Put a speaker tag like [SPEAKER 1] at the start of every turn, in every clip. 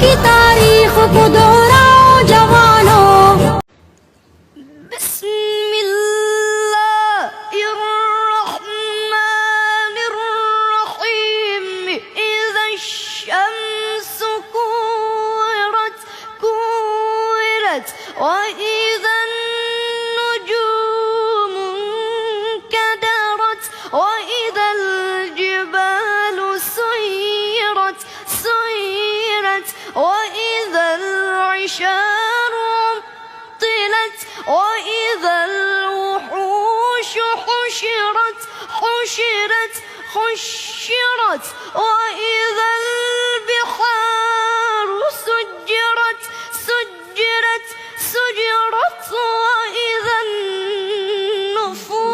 [SPEAKER 1] की तारीख को दोहराओ जवानों। बिस्मिल्लाहिर्रहमानिर्रहीम। इज़ा शम्स कुविरत कुविरत व इज़ा النجوم انكدرت وإذا الجبال سيرت سيرت وإذا العشار عطلت وإذا الوحوش حشرت حشرت حشرت وإذا البحار سجرت سجرت سجرت وإذا النفوس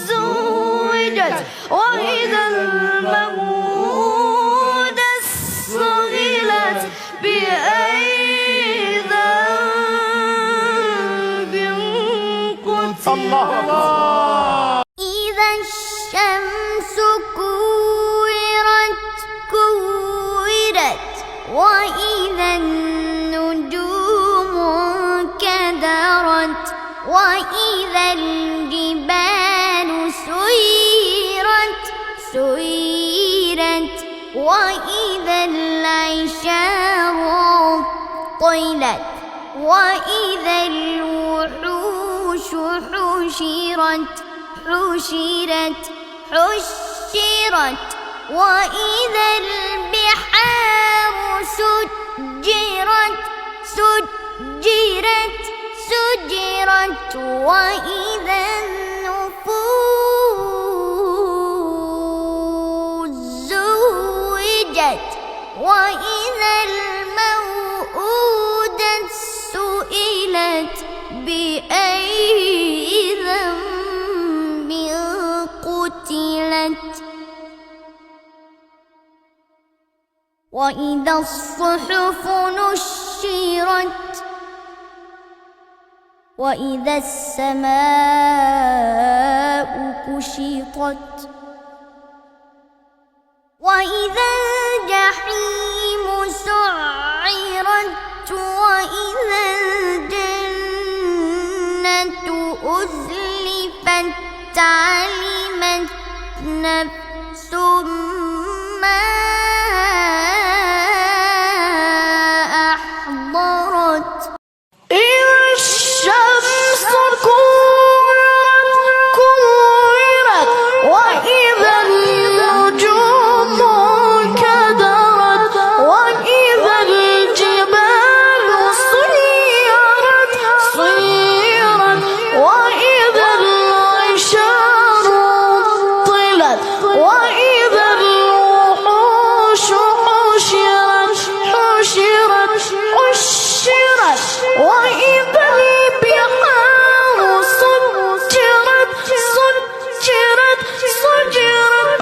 [SPEAKER 1] زوجت وإذا الموءودة سئلت بأي ذنب قتلت. إذا الشمس كورت كورت وإذا النجوم انكدرت وإذا الجبال سيرت سيرت وإذا العشار عطلت وإذا الوحوش حشرت حشرت حشرت وإذا البحار سجرت سجرت سجرت وإذا النفوس زوجت وإذا الموءودة سئلت بأي ذنب قتلت. وإذا الصحف نشرت وإذا السماء كشطت وإذا الجحيم سعرت وإذا الجنة أزلفت علمت نفس ما أحضرت. إذا الشمس كورت كورت وإذا النجوم انكدرت وإذا الجبال سيرت سيرت وإذا العشار عطلت وإذا الوحوش حشرت حشرت حشرت وإذا البحار سجرت سجرت سجرت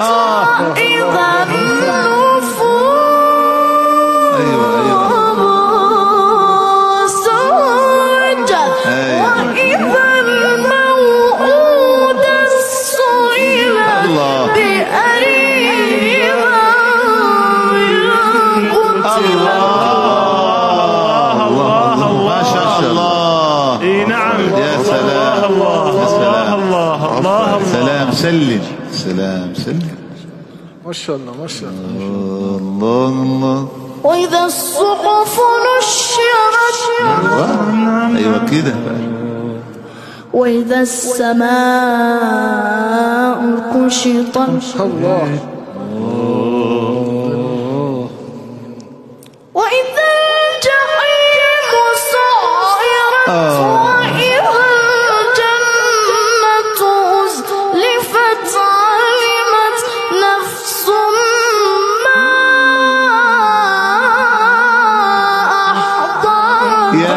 [SPEAKER 1] وإذا النفوس زوجت وإذا الموءودة سئلت بأي ذنب قتلت.
[SPEAKER 2] ما شاء الله.
[SPEAKER 3] اي نعم.
[SPEAKER 2] يا سلام.
[SPEAKER 3] الله الله الله.
[SPEAKER 2] سلام سلم سلام سلم.
[SPEAKER 3] ما شاء الله ما شاء الله.
[SPEAKER 2] الله الله.
[SPEAKER 1] وإذا الصحف نشرت
[SPEAKER 2] ايوه كده.
[SPEAKER 1] وإذا السماء كشطت
[SPEAKER 3] الله.
[SPEAKER 1] وإذا الجحيم سعرت وإذا الجنة أزلفت علمت نفس ما أحضرت.
[SPEAKER 2] يا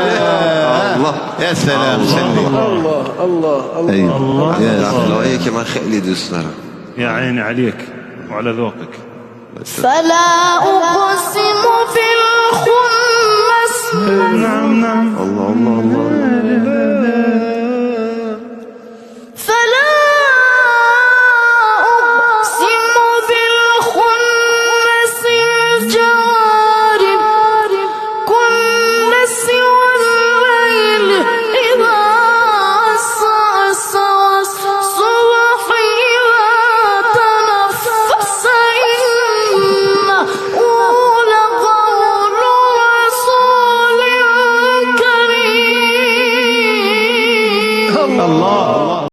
[SPEAKER 2] الله يا سلام سلم.
[SPEAKER 3] الله الله
[SPEAKER 2] ايوه
[SPEAKER 3] الله.
[SPEAKER 2] يا سلام.
[SPEAKER 4] که من خیلی دوست دارم.
[SPEAKER 3] يا عيني عليك وعلى ذوقك.
[SPEAKER 1] فلا أقسم بالخنس.
[SPEAKER 3] نعم نعم.
[SPEAKER 4] الله الله الله